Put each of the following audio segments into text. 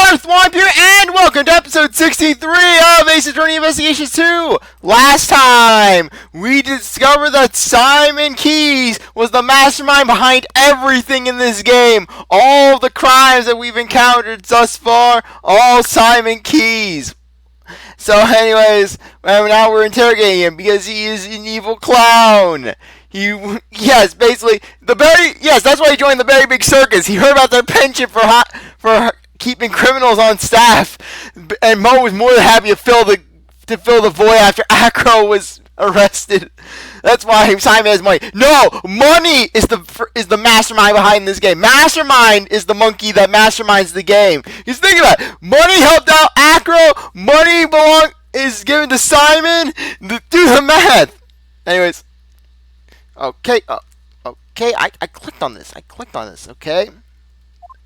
CzarThwomp here, and welcome to episode 63 of Ace Attorney Investigations 2. Last time, we discovered that Simon Keyes was the mastermind behind everything in this game. All the crimes that we've encountered thus far, all Simon Keyes. So anyways, now we're interrogating him because he is an evil clown. Yes, basically, that's why he joined the Very Big Circus. He heard about their penchant for keeping criminals on staff, and Mo was more than happy to fill the void after Acro was arrested. That's why Simon has money. No, money is the mastermind behind this game. Mastermind is the monkey that masterminds the game. He's thinking about it. Money helped out Acro. Money is given to Simon. Do the math. Anyways, okay, I clicked on this. Okay,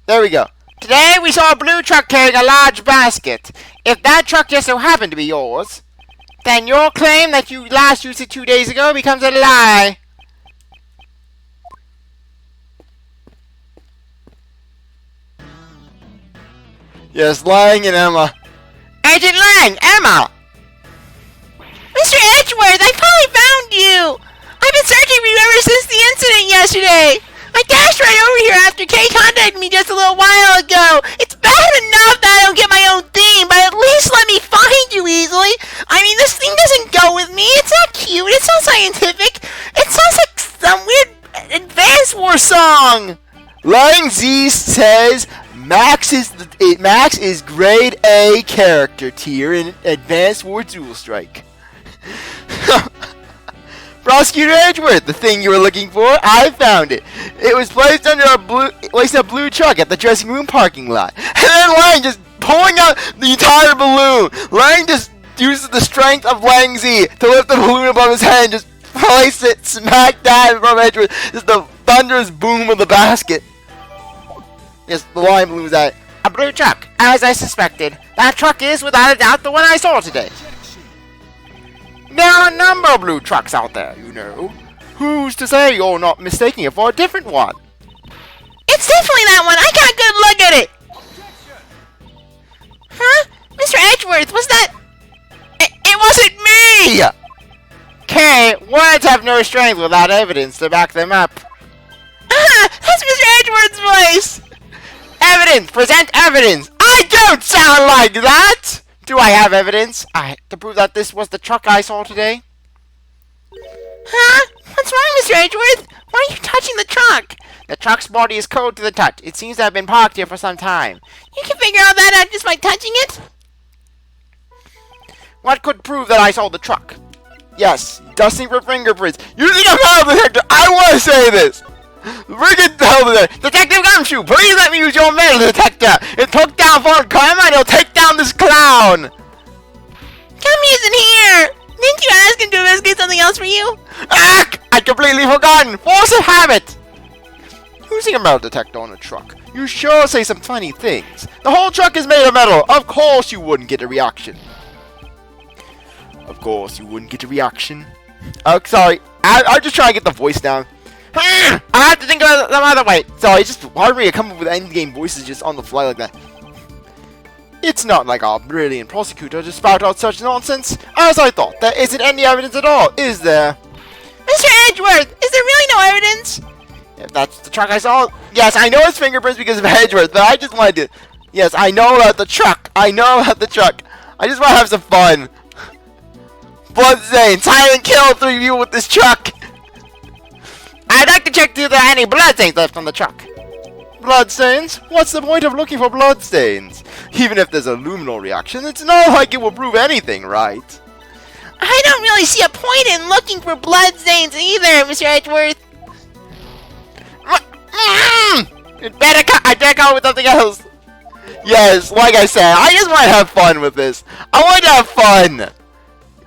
there we go. Today we saw a blue truck carrying a large basket. If that truck just so happened to be yours, then your claim that you last used it 2 days ago becomes a lie. Yes, Lang and Emma. Agent Lang, Emma! Mr. Edgeworth, I finally found you! I've been searching for you ever since the incident yesterday! I dashed right over here after Kay contacted me just a little while ago. It's bad enough that I don't get my own theme, but at least let me find you easily. I mean, this thing doesn't go with me. It's not cute. It's not scientific. It sounds like some weird Advanced War song. Lang Z says Max is grade A character tier in Advanced War Dual Strike. Prosecutor Edgeworth, the thing you were looking for, I found it. It was placed under a blue truck at the dressing room parking lot. And then Lang just pulling out the entire balloon. Lang just uses the strength of Lang Z to lift the balloon above his head and just place it smack dab from Edgeworth. Just the thunderous boom of the basket. Yes, the line balloon was at a blue truck, as I suspected. That truck is, without a doubt, the one I saw today. There are a number of blue trucks out there, you know. Who's to say you're not mistaking it for a different one? It's definitely that one. I got a good look at it. Huh? Mr. Edgeworth, was that... It wasn't me! Okay, words have no strength without evidence to back them up. That's Mr. Edgeworth's voice. Evidence! Present evidence! I don't sound like that! Do I have evidence to prove that this was the truck I saw today? Huh? What's wrong, Mr. Edgeworth? Why are you touching the truck? The truck's body is cold to the touch. It seems to have been parked here for some time. You can figure out that out just by touching it? What could prove that I saw the truck? Yes, dusting for fingerprints. Using a metal detector! I want to say this! Bring it down there! Detective Gumshoe, please let me use your metal detector! It took down Fort Karma and it'll take down this clown! Gummy isn't here! Didn't you ask him to investigate something else for you? Ah! I'd completely forgotten! Force of habit! Using a metal detector on a truck, you sure say some funny things. The whole truck is made of metal. Of course you wouldn't get a reaction. Of course you wouldn't get a reaction. Oh, sorry. I'm just trying to get the voice down. I have to think about them other way. Sorry, it's just hard for me to come up with endgame voices just on the fly like that. It's not like our brilliant prosecutor to spout out such nonsense. As I thought, there isn't any evidence at all, is there? Mr. Edgeworth, is there really no evidence? If that's the truck I saw, yes, I know it's fingerprints because of Edgeworth, but I just wanted to... Yes, I know about the truck. I just want to have some fun. Bloodstains, Silent Kill 3 people with this truck. I'd like to check if there are any bloodstains left on the truck. Bloodstains? What's the point of looking for bloodstains? Even if there's a luminal reaction, it's not like it will prove anything, right? I don't really see a point in looking for bloodstains either, Mr. Edgeworth. I better come up with something else. Yes, like I said, I just want to have fun with this. I want to have fun.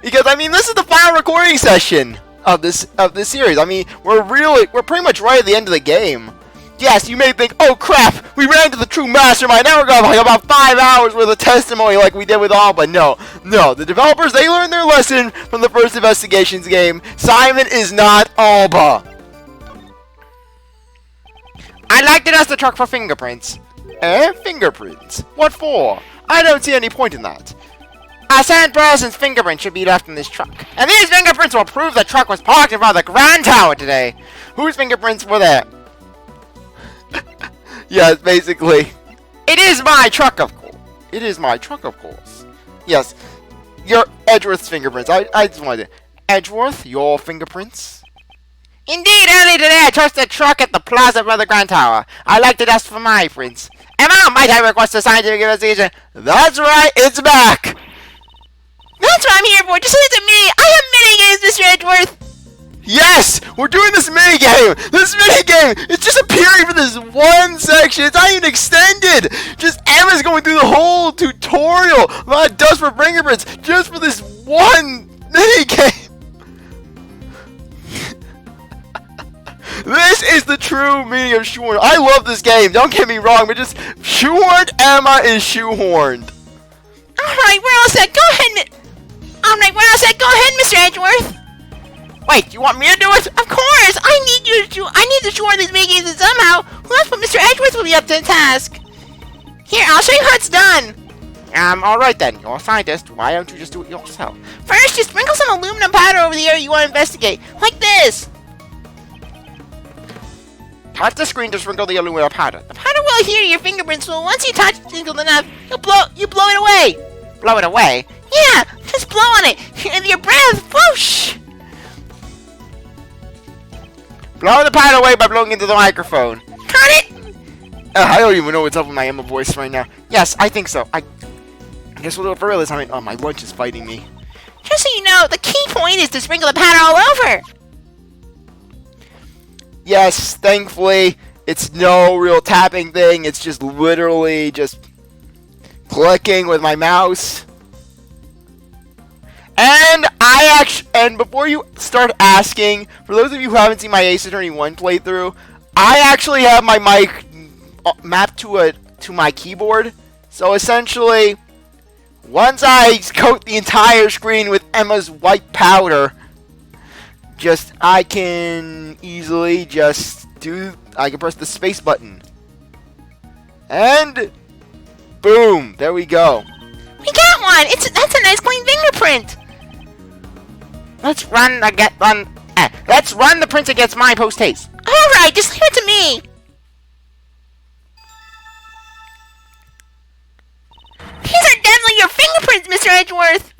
Because, I mean, this is the final recording session of this series. I mean, we're pretty much right at the end of the game. Yes, you may think, oh crap, we ran into the true mastermind. Now we're going to have like about 5 hours worth of testimony like we did with Alba. No, the developers, they learned their lesson from the first investigations game. Simon is not Alba. I'd like to dust the truck for fingerprints. Fingerprints? fingerprints. What for? I don't see any point in that. A certain person's fingerprint should be left in this truck. And these fingerprints will prove the truck was parked in front of the Grand Tower today. Whose fingerprints were there? Yes, basically. It is my truck, of course. It is my truck, of course. Yes, your Edgeworth's fingerprints. I just wanted to... Edgeworth, your fingerprints? Indeed, early today I touched the truck at the plaza by the Grand Tower. I like to ask for my prints. Emma, might I request a scientific investigation? That's right, it's back! That's what I'm here for. Just leave it to me. I have minigames, Mr. Edgeworth. Yes! We're doing this minigame! This minigame! It's just appearing for this one section! It's not even extended! Just Emma's going through the whole tutorial about it does for fingerprints just for this one minigame! This is the true meaning of shoehorned. I love this game, don't get me wrong, but just shoehorned Emma is shoehorned. Alright, we're all set. Go ahead, Alright, we're all set. Go ahead, Mr. Edgeworth. Wait, you want me to do it? Of course! I need to shoehorn these minigames and somehow. Well, that's what Mr. Edgeworth will be up to the task. Here, I'll show you how it's done. Alright then. You're a scientist. Why don't you just do it yourself? First, just sprinkle some aluminum powder over the area you want to investigate. Like this. Touch the screen to sprinkle the aluminum powder. The powder will adhere to your fingerprints, so once you touch it enough, you blow it away. Blow it away? Yeah, just blow on it. And your breath, whoosh. Blow the powder away by blowing into the microphone. Got it? I don't even know what's up with my Emma voice right now. Yes, I think so. I guess we'll do it for real this time. Oh, my lunch is fighting me. Just so you know, the key point is to sprinkle the powder all over. Yes, thankfully, it's no real tapping thing. It's just literally just clicking with my mouse. And before you start asking, for those of you who haven't seen my Ace Attorney 1 playthrough, I actually have my mic mapped to my keyboard. So essentially, once I coat the entire screen with Emma's white powder, I can easily I can press the space button. And boom, there we go. We got one. That's a nice clean fingerprint. Let's run the prints against my post haste. All right, just leave it to me. These are definitely your fingerprints, Mr. Edgeworth.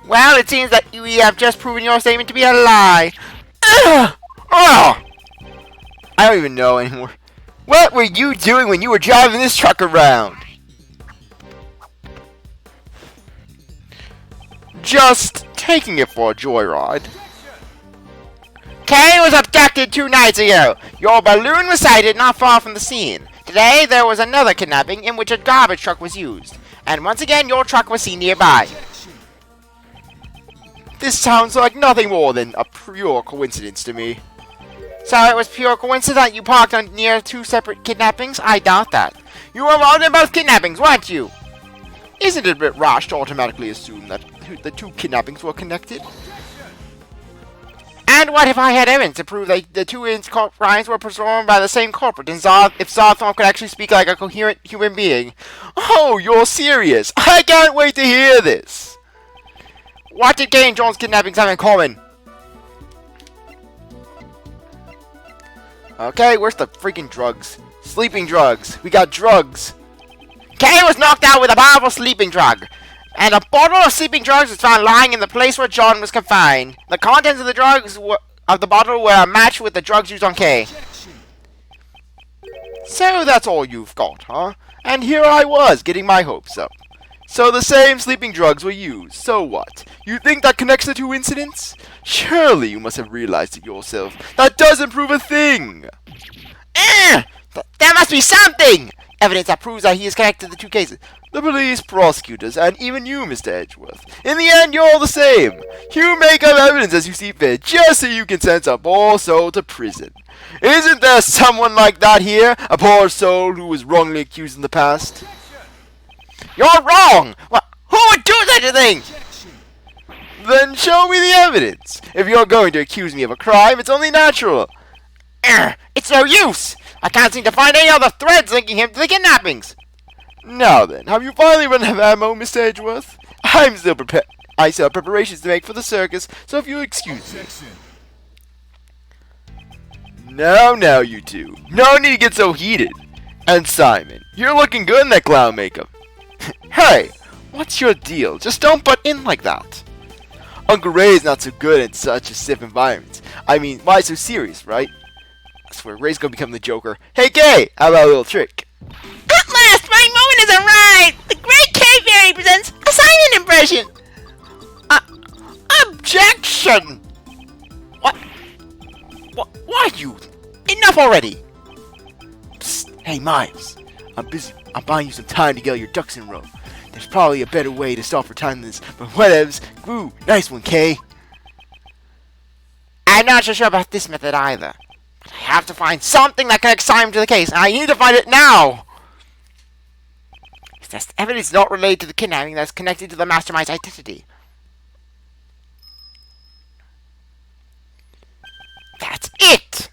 Well, it seems that we have just proven your statement to be a lie. Ugh! Oh! I don't even know anymore. What were you doing when you were driving this truck around? Just taking it for a joyride. Kay was abducted 2 nights ago. Your balloon was sighted not far from the scene. Today, there was another kidnapping in which a garbage truck was used. And once again, your truck was seen nearby. This sounds like nothing more than a pure coincidence to me. So it was pure coincidence that you parked near 2 separate kidnappings? I doubt that. You were involved in both kidnappings, weren't you? Isn't it a bit rash to automatically assume that the 2 kidnappings were connected? And what if I had evidence to prove that the 2 crimes were performed by the same culprit, and if CzarThwomp could actually speak like a coherent human being? Oh, you're serious! I can't wait to hear this! What did Kay and John's kidnappings have in common? Okay, where's the freaking drugs? Sleeping drugs. We got drugs. Kay was knocked out with a powerful sleeping drug. And a bottle of sleeping drugs was found lying in the place where John was confined. The contents of the bottle were a match with the drugs used on Kay. So that's all you've got, huh? And here I was, getting my hopes up. So the same sleeping drugs were used. So what? You think that connects the 2 incidents? Surely you must have realized it yourself. That doesn't prove a thing. There must be something! Evidence that proves that he is connected to the 2 cases. The police, prosecutors, and even you, Mr. Edgeworth. In the end, you're all the same. You make up evidence as you see fit, just so you can send some poor soul to prison. Isn't there someone like that here? A poor soul who was wrongly accused in the past? You're wrong! Well, who would do such a thing? Then show me the evidence. If you're going to accuse me of a crime, it's only natural. It's no use! I can't seem to find any other threads linking him to the kidnappings. Now then, have you finally run out of ammo, Mr. Edgeworth? I'm still prepared. I still have preparations to make for the circus, so if you'll excuse me. Now, you two. No need to get so heated. And Simon, you're looking good in that clown makeup. Hey, what's your deal? Just don't butt in like that. Uncle Ray's not so good in such a stiff environment. I mean, why so serious, right? I swear, Ray's gonna become the Joker. Hey, Kay, how about a little trick? At last, my moment has arrived! The Great Cave Fairy presents a Simon impression! Objection! What? Why you? Enough already! Psst, hey, Miles. I'm busy. I'm buying you some time to get all your ducks in a row. There's probably a better way to stop for time than this, but whatevs. Ooh, nice one, Kay. I'm not so sure about this method either. But I have to find something that connects Simon to the case, and I need to find it now! If there's evidence not related to the kidnapping that's connected to the mastermind's identity. That's it!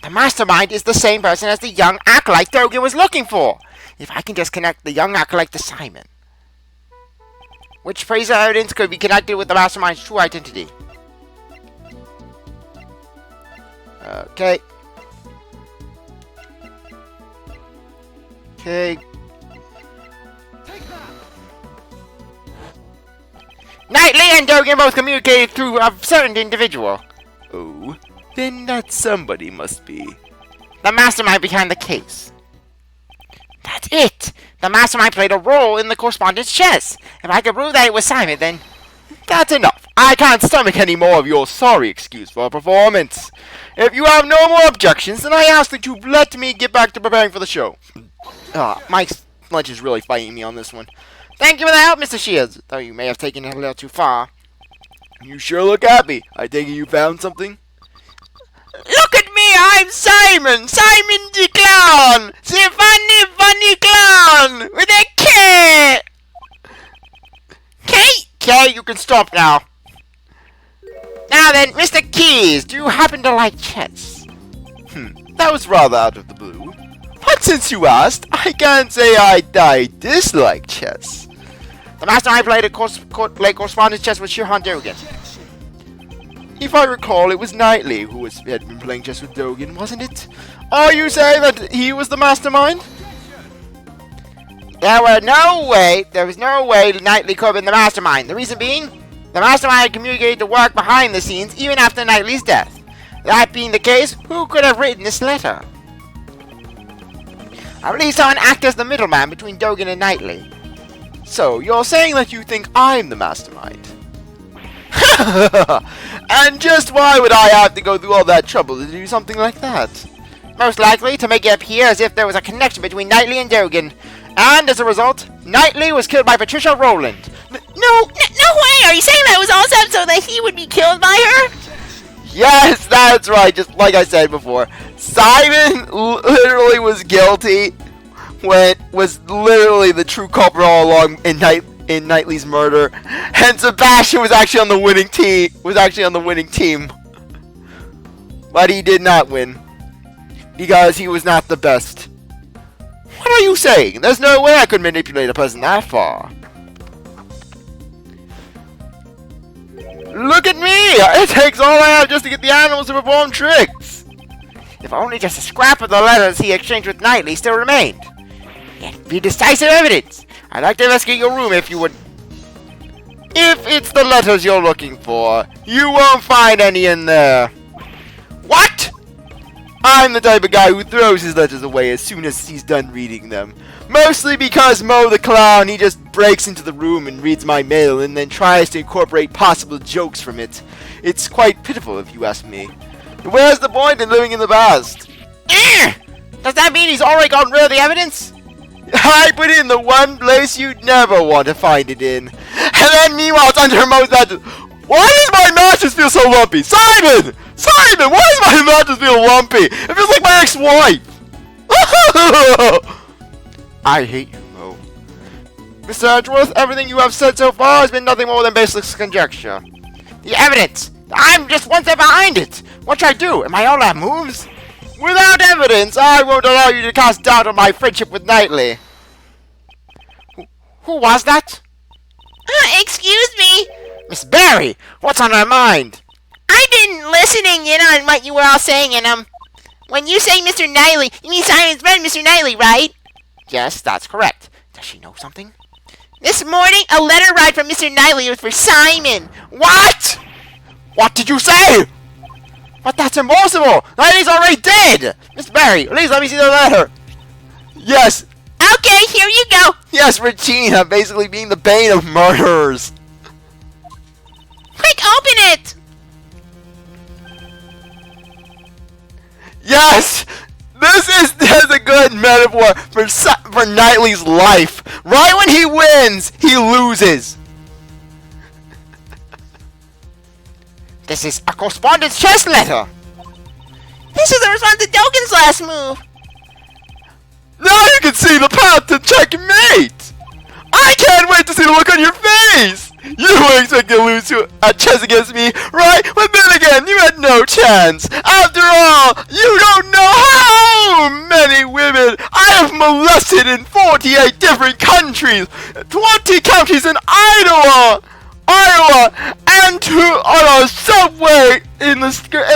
The mastermind is the same person as the young acolyte Dogan was looking for. If I can just connect the young acolyte to Simon. Which piece of evidence could be connected with the mastermind's true identity? Okay. Knightley and Dogan both communicated through a certain individual. Oh, then that somebody must be the mastermind behind the case. That's it! The mastermind played a role in the correspondence chess. If I could prove that it was Simon, then... That's enough. I can't stomach any more of your sorry excuse for a performance. If you have no more objections, then I ask that you let me get back to preparing for the show. My lunch is really fighting me on this one. Thank you for the help, Mr. Shields, though you may have taken it a little too far. You sure look happy. I take it you found something? Look at me! I'm Simon! Simon the Clown! The funny clown! With a K! K, you can stop now. Now then, Mr. Keys, do you happen to like chess? That was rather out of the blue. But since you asked, I can't say I dislike chess. The mastermind played correspondence chess with Shirhan Dogan. If I recall, it was Knightley who had been playing chess with Dogan, wasn't it? Are you saying that he was the mastermind? There was no way Knightley could have been the mastermind. The reason being, the mastermind had communicated the work behind the scenes even after Knightley's death. That being the case, who could have written this letter? I believe someone acted as the middleman between Dogan and Knightley. So, you're saying that you think I'm the mastermind? And just why would I have to go through all that trouble to do something like that? Most likely to make it appear as if there was a connection between Knightley and Dogan. And as a result, Knightley was killed by Patricia Rowland. No way! Are you saying that was all set up so that he would be killed by her? Yes, that's right. Just like I said before, Simon literally was guilty was literally the true culprit all along in Knightley's murder, and Sebastian was actually on the winning team. But he did not win because he was not the best. What are you saying? There's no way I could manipulate a person that far. Look at me! It takes all I have just to get the animals to perform tricks. If only just a scrap of the letters he exchanged with Knightley still remained. It'd be decisive evidence. I'd like to investigate your room if you would. If it's the letters you're looking for, you won't find any in there. What? I'm the type of guy who throws his letters away as soon as he's done reading them. Mostly because Mo the Clown, he just breaks into the room and reads my mail and then tries to incorporate possible jokes from it. It's quite pitiful if you ask me. Where's the point in living in the past? Does that mean he's already gotten rid of the evidence? I put it in the one place you'd never want to find it in. And then meanwhile it's under Mo's mattress. Why does my mattress feel so lumpy? Simon! Simon! Why does my mattress feel lumpy? It feels like my ex-wife! I hate you, Mo. Mr. Edgeworth, everything you have said so far has been nothing more than baseless conjecture. The evidence! I'm just one step behind it! What should I do? Am I all that moves? Without evidence, I won't allow you to cast doubt on my friendship with Knightley. Who was that? Excuse me. Miss Barry, what's on her mind? I've been listening in on what you were all saying, and when you say Mr. Knightley, you mean Simon's friend, Mr. Knightley, right? Yes, that's correct. Does she know something? This morning, a letter ride from Mr. Knightley was for Simon. What? What did you say? But that's impossible! Knightley's already dead! Miss Barry, please let me see the letter. Yes, Okay, here you go. yes, Regina, basically being the bane of murderers. Quick, open it. Yes! This is a good metaphor for Knightley's life. Right when he wins, he loses. This is a correspondence chess letter. This is the response to Dogen's last move. Now you can see the path to checkmate. I can't wait to see the look on your face. You were expecting to lose at chess against me, right? But then again, you had no chance. After all, you don't know how many women I have molested in 48 different countries, 20 counties in Iowa, and on a subway in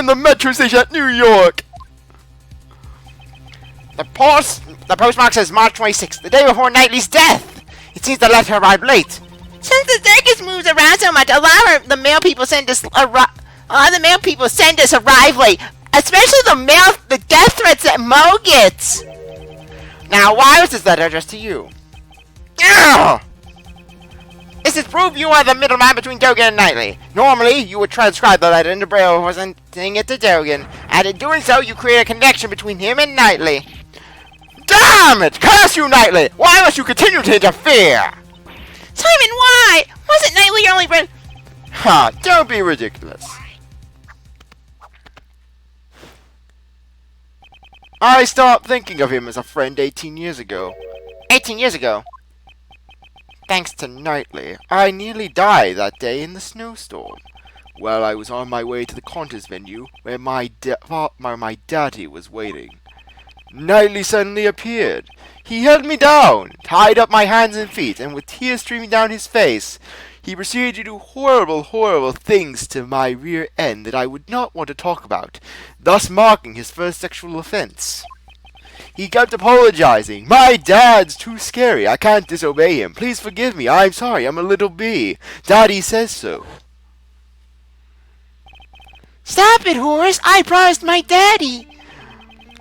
the metro station at New York. The postmark says March 26th, the day before Knightley's death. It seems the letter arrived late. Since the circus moves around so much, a lot of the mail people send us arrive late. Especially the death threats that Mo gets. Now, why was this letter addressed to you? Ugh! This is proof you are the middleman between Dogen and Knightley. Normally, you would transcribe the letter into Braille before sending it to Dogen, and in doing so, you create a connection between him and Knightley. Damn it! Curse you, Knightley! Why must you continue to interfere? Simon, why? Wasn't Knightley your only friend? Ha! Don't be ridiculous. I stopped thinking of him as a friend 18 years ago. 18 years ago? Thanks to Knightley, I nearly died that day in the snowstorm. While I was on my way to the contest venue, where my daddy was waiting. Knightley suddenly appeared. He held me down, tied up my hands and feet, and with tears streaming down his face, he proceeded to do horrible, horrible things to my rear end that I would not want to talk about, thus marking his first sexual offense. He kept apologizing. My dad's too scary. I can't disobey him. Please forgive me. I'm sorry. I'm a little bee. Daddy says so. Stop it, Horace. I promised my daddy.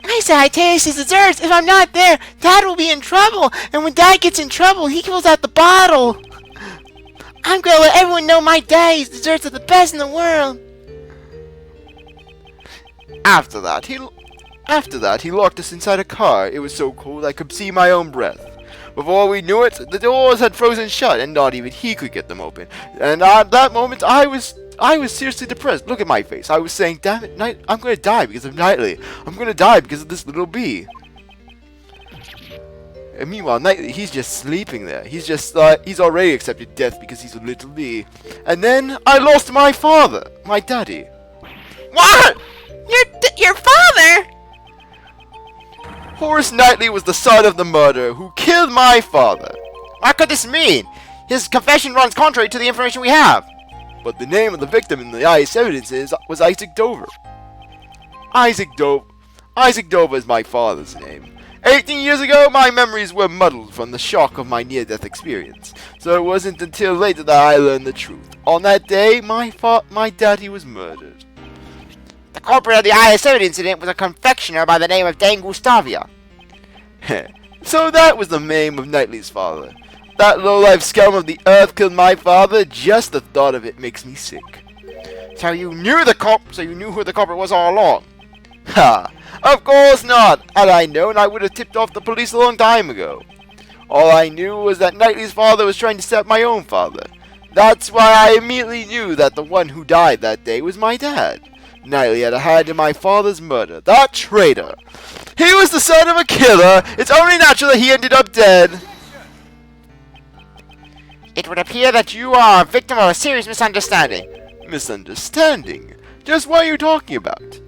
I said I'd taste his desserts. If I'm not there, Dad will be in trouble. And when Dad gets in trouble, he pulls out the bottle. I'm going to let everyone know my daddy's desserts are the best in the world. After that, he locked us inside a car. It was so cold I could see my own breath. Before we knew it, the doors had frozen shut, and not even he could get them open. And at that moment, I was seriously depressed. Look at my face. I was saying, damn it, I'm going to die because of Knightley. I'm going to die because of this little bee. And meanwhile, Knightley, he's just sleeping there. He's already accepted death because he's a little bee. And then I lost my father, my daddy. What? Your father? Horace Knightley was the son of the murderer who killed my father. What could this mean? His confession runs contrary to the information we have. But the name of the victim in the IS evidence was Isaac Dover. Isaac Dover is my father's name. 18 years ago, my memories were muddled from the shock of my near-death experience. So it wasn't until later that I learned the truth. On that day, my daddy was murdered. The culprit of the IS-7 incident was a confectioner by the name of Dan Gustavia. So that was the name of Knightley's father. That low-life scum of the earth killed my father. Just the thought of it makes me sick. So you knew who the culprit was all along? Ha! Of course not! Had I known, I would have tipped off the police a long time ago. All I knew was that Knightley's father was trying to stab my own father. That's why I immediately knew that the one who died that day was my dad. Knightley had a hand in my father's murder. That traitor! He was the son of a killer! It's only natural that he ended up dead! It would appear that you are a victim of a serious misunderstanding. Misunderstanding? Just what are you talking about?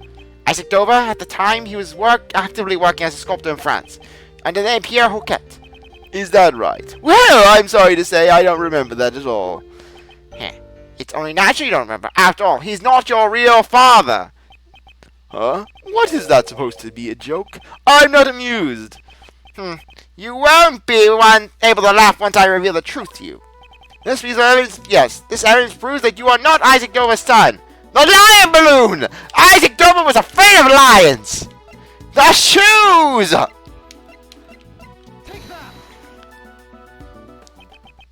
Isaac Dover, at the time, he was actively working as a sculptor in France, under the name Pierre Hoquet. Is that right? Well, I'm sorry to say I don't remember that at all. It's only natural you don't remember. After all, he's not your real father. Huh? What is that supposed to be, a joke? I'm not amused. You won't be able to laugh once I reveal the truth to you. This piece of evidence, yes, this evidence proves that you are not Isaac Dover's son. The lion balloon! Isaac Dover was afraid of lions! The shoes!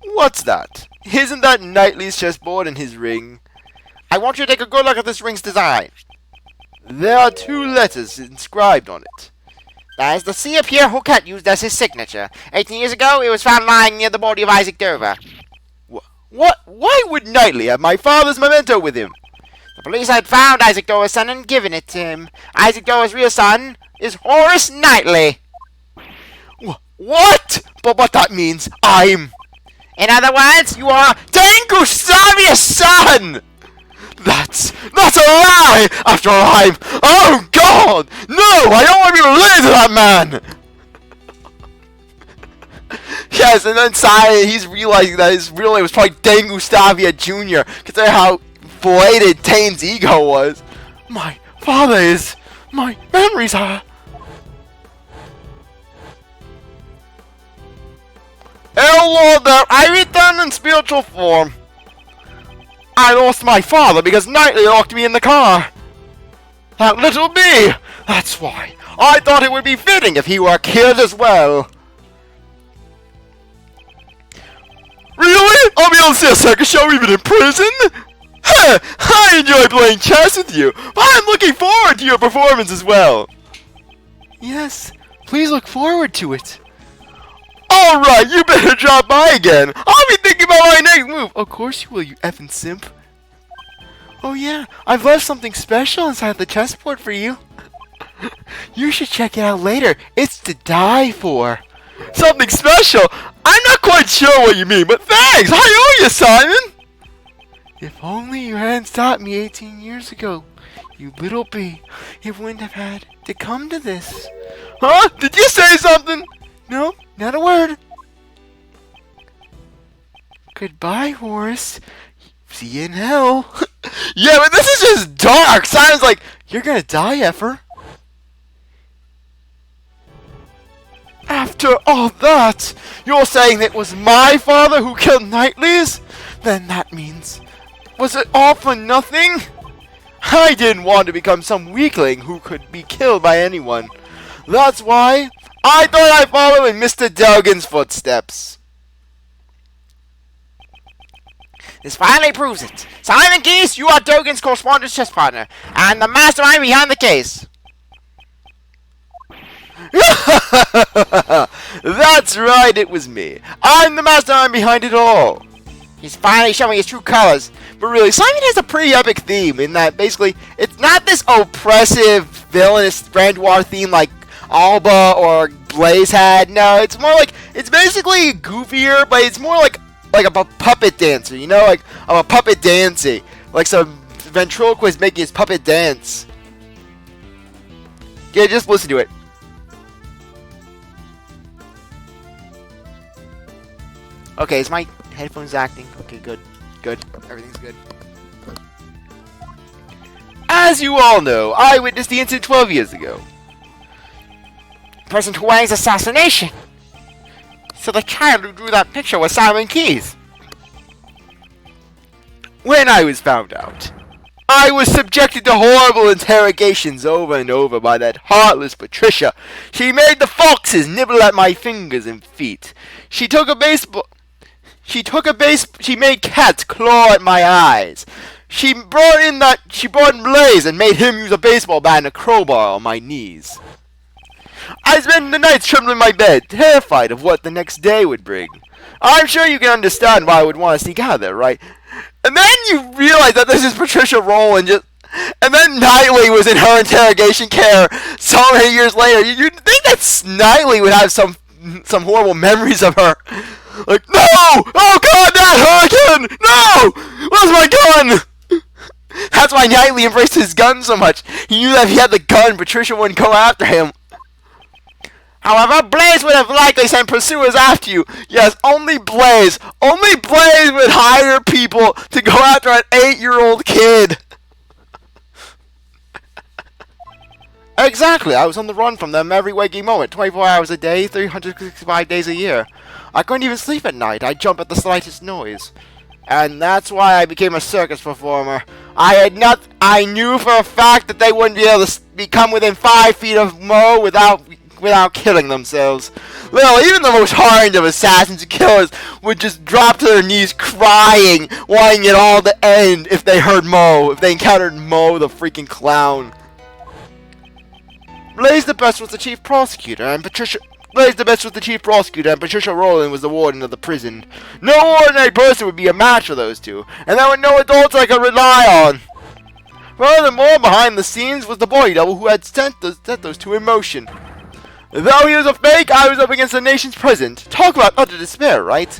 What's that? Isn't that Knightley's chessboard and his ring? I want you to take a good look at this ring's design. There are 2 letters inscribed on it. That is the C of Pierre Houquet used as his signature. 18 years ago, it was found lying near the body of Isaac Dover. What? Why would Knightley have my father's memento with him? The police had found Isaac Dover's son and given it to him. Isaac Dover's real son is Horace Knightley. What? But what that means, In other words, you are Gustavia's son! That's a lie! After all, oh God! No! I don't want to be related to that man! Yes, and then Simon, he's realizing that his real name was probably Dan Gustavia Jr. Considering how inflated Tane's ego was. My father is... My memories are... Hello there, I returned in spiritual form. I lost my father because Knightley locked me in the car. That little bee! That's why. I thought it would be fitting if he were killed as well. Really? I'll be able to see a circus show even in prison? Huh, I enjoy playing chess with you, but I'm looking forward to your performance as well. Yes, please look forward to it. Alright, you better drop by again. I'll be thinking about my next move. Of course you will, you effing simp. Oh yeah, I've left something special inside the chessboard for you. You should check it out later. It's to die for. Something special? I'm not quite sure what you mean, but thanks! I owe you, Simon! If only you hadn't stopped me 18 years ago, you little bee. It wouldn't have had to come to this. Huh? Did you say something? No, not a word. Goodbye, Horace. See you in hell. Yeah, but this is just dark. Simon's like, you're gonna die, effer. After all that, you're saying it was my father who killed Knightley's? Then that means... Was it all for nothing? I didn't want to become some weakling who could be killed by anyone. That's why I thought I'd follow in Mr. Duggan's footsteps. This finally proves it. Simon Keyes, you are Dogan's correspondence chess partner, and the mastermind behind the case. That's right, it was me. I'm the mastermind behind it all. He's finally showing his true colors. But really, Simon has a pretty epic theme in that basically it's not this oppressive, villainous Grand War theme like Alba or Blaise had. No, it's more like, it's basically goofier, but it's more like a puppet dancer, you know? Like, I'm a puppet dancing. Like some ventriloquist making his puppet dance. Yeah, just listen to it. Okay, is my headphones acting? Okay, good. Good. Everything's good. As you all know, I witnessed the incident 12 years ago. President Huang's assassination. So the child who drew that picture was Simon Keyes. When I was found out, I was subjected to horrible interrogations over and over by that heartless Patricia. She made the foxes nibble at my fingers and feet. She made cats claw at my eyes. She brought in Blaise and made him use a baseball bat and a crowbar on my knees. I spent the nights trembling in my bed, terrified of what the next day would bring. I'm sure you can understand why I would want to sneak out of there, right? And then you realize that this is Patricia Rowland, and then Knightley was in her interrogation care so many years later. You'd think that Knightley would have some horrible memories of her. Like, no! Oh God, not her again! No! Where's my gun? That's why Knightley embraced his gun so much. He knew that if he had the gun, Patricia wouldn't go after him. However, Blaise would have likely sent pursuers after you. Yes, only Blaise. Only Blaise would hire people to go after an 8-year-old kid. Exactly, I was on the run from them every waking moment, 24 hours a day, 365 days a year. I couldn't even sleep at night. I'd jump at the slightest noise. And that's why I became a circus performer. I knew for a fact that they wouldn't be able to come within 5 feet of Mo without killing themselves. Well, even the most hardened of assassins and killers would just drop to their knees crying, wanting it all to end if they encountered Mo the freaking clown. Blaise the Best was the chief prosecutor, and Patricia Rowland was the warden of the prison. No ordinary person would be a match for those two, and there were no adults I could rely on. Furthermore, behind the scenes was the body double who had set those two in motion. Though he was a fake, I was up against the nation's president. Talk about utter despair, right?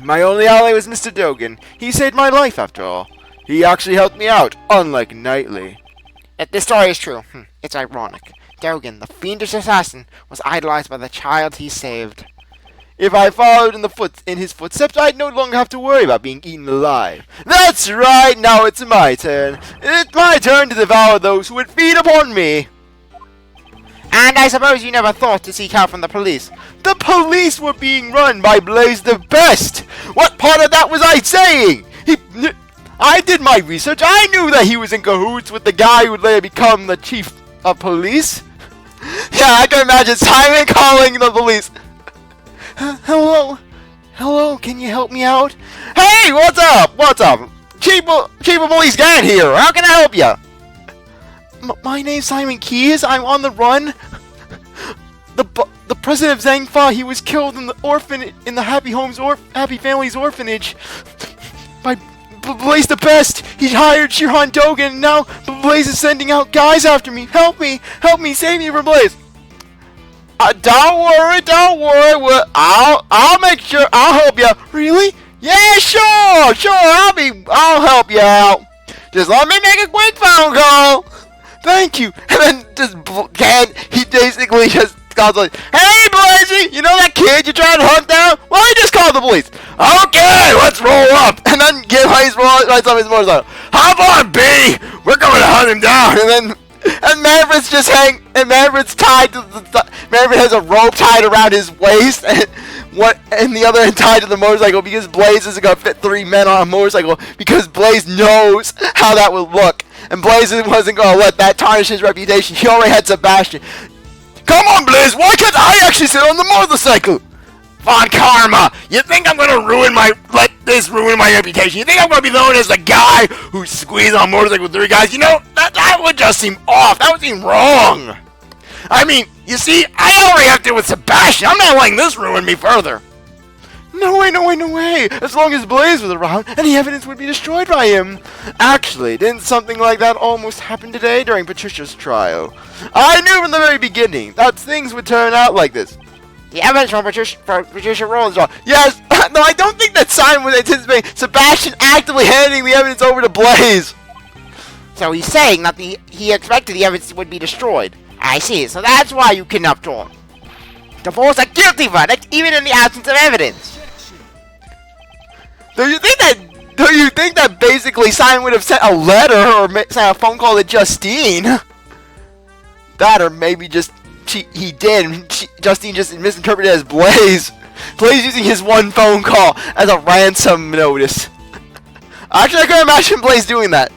My only ally was Mr. Dogan. He saved my life, after all. He actually helped me out, unlike Knightley. If this story is true, it's ironic. Dogan, the fiendish assassin, was idolized by the child he saved. If I followed in his footsteps, I'd no longer have to worry about being eaten alive. That's right, now it's my turn. It's my turn to devour those who would feed upon me. And I suppose you never thought to seek help from the police. The police were being run by Blaise the Best. What part of that was I saying? I did my research. I knew that he was in cahoots with the guy who would later become the chief of police. Yeah, I can imagine Simon calling the police. Hello? Hello, can you help me out? Hey, what's up? What's up? Chief of Police Gan here. How can I help you? My name's Simon Keyes. I'm on the run. The president of Zangfa, he was killed in the Happy Families orphanage by Blaise the Best. He hired Shirhan Dogan, and now Blaise is sending out guys after me. Help me, save me from Blaise. Don't worry. I'll make sure. I'll help you. Really? Yeah, sure. I'll help you out. Just let me make a quick phone call. Thank you. And then he basically just calls like, hey, Blaise, you know that kid you're trying to hunt down? Well, he just called the police. Okay, let's roll up. And then Blaise lights up his motorcycle. Hop on, B. We're going to hunt him down. And Maverick's Maverick's tied to Maverick has a rope tied around his waist, and the other end tied to the motorcycle because Blaise isn't gonna fit 3 men on a motorcycle because Blaise knows how that would look, and Blaise wasn't gonna let that tarnish his reputation. He already had Sebastian. Come on, Blaise, why can't I actually sit on the motorcycle? Von Karma, you think I'm gonna let this ruin my reputation? You think I'm gonna be known as the guy who squeezed on a motorcycle with 3 guys? You know, that would just seem off. That would seem wrong. I mean, you see, I already acted with Sebastian. I'm not letting this ruin me further. No way. As long as Blaise was around, any evidence would be destroyed by him. Actually, didn't something like that almost happen today during Patricia's trial? I knew from the very beginning that things would turn out like this. The evidence from Patricia Rowland's trial. Yes, no, I don't think that Simon was anticipating Sebastian actively handing the evidence over to Blaise. So he's saying that he expected the evidence would be destroyed. I see, so that's why you kidnapped Dawn. To force a guilty verdict, even in the absence of evidence. Do you think that basically Simon would have sent a letter or sent a phone call to Justine? That, or maybe just he did. Justine just misinterpreted it as Blaise. Blaise using his one phone call as a ransom notice. Actually, I can imagine Blaise doing that.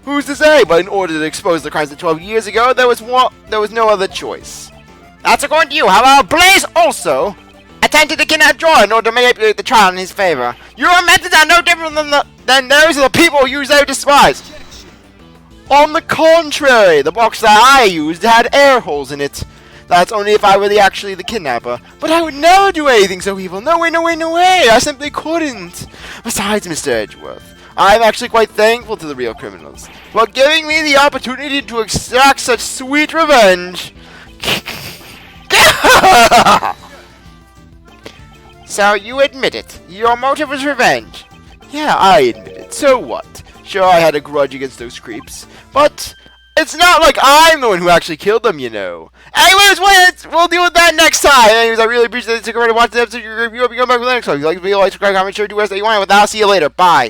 Who's to say? But in order to expose the crimes of 12 years ago, there was no other choice. That's according to you. How about Blaise also attempted to kidnap Joy in order to manipulate the trial in his favor? Your methods are no different than those of the people who use their despise. On the contrary, the box that I used had air holes in it. That's only if I were actually the kidnapper. But I would never do anything so evil. No way. I simply couldn't. Besides, Mr. Edgeworth, I'm actually quite thankful to the real criminals for giving me the opportunity to extract such sweet revenge. So you admit it. Your motive was revenge. Yeah, I admit it. So what? Sure, I had a grudge against those creeps, but It's not like I'm the one who actually killed them, you know. Anyways, we'll deal with that next time. Anyways, I really appreciate that you took a minute to watch the episode. You hope you come back with the next one. If you like the video, like, subscribe, comment, share, do whatever you want. With that, I'll see you later. Bye.